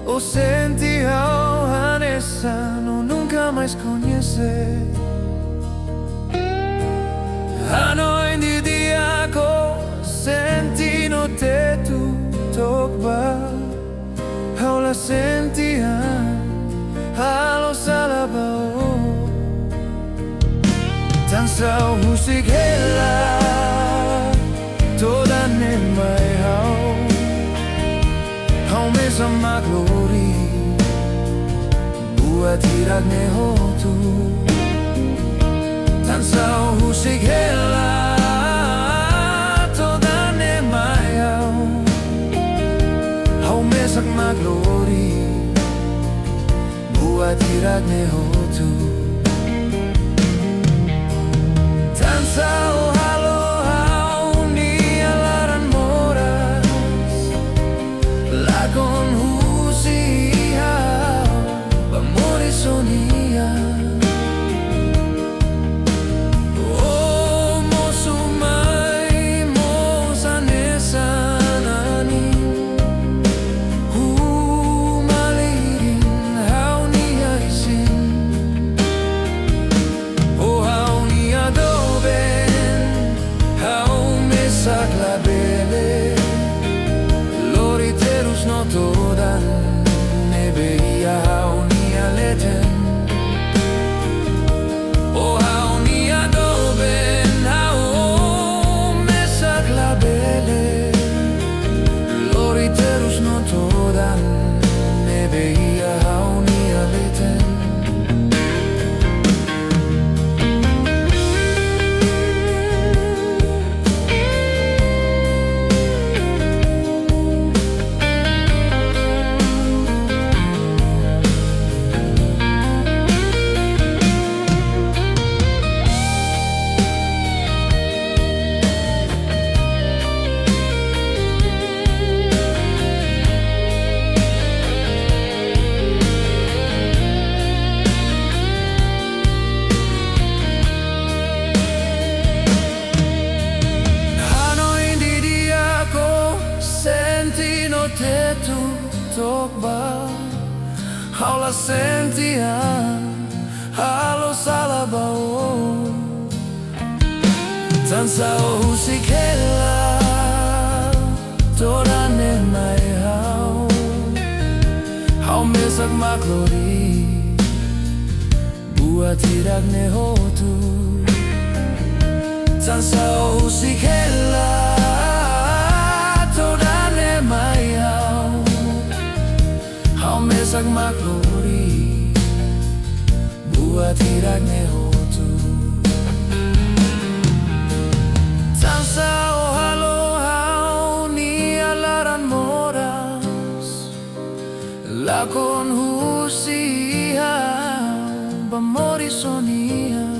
O senti hau Vanessa no nunca mais conhecer. A noite de ako senti no tetu tokba. Hau la sentian halo salabao. Tansau musik hela toda ne mai hau. Hau Mesak Labele buat tidak ne hotu. Tansau musik hela toda ne mai hau. Hau Mesak Labele buat tidak ne hotu. Tansau halo hau ni alaran moras. Lagon husi hau bamori sonia. Oh mosumai mosanesa nani. Humalirin hau ni aisin. Oh hau ni adoben Hau Mesak Labele. Lori terus no todan nebe ia hau ni aleten. Oh hau ni adoben Hau Mesak Labele. Lori terus no todan nebe ia hau ni aleten. Tetu tokba hau la sentian halo salabao. Tansau musik hela toda ne mai hau. Hau Mesak Labele buat tidak ne hotu. Tansau musik hela toda ne mai hau. Hau Mesak Labele buat tidak ne hotu. Tansau halo hau ni alaran moras. Lakon husi hau bamori sonia.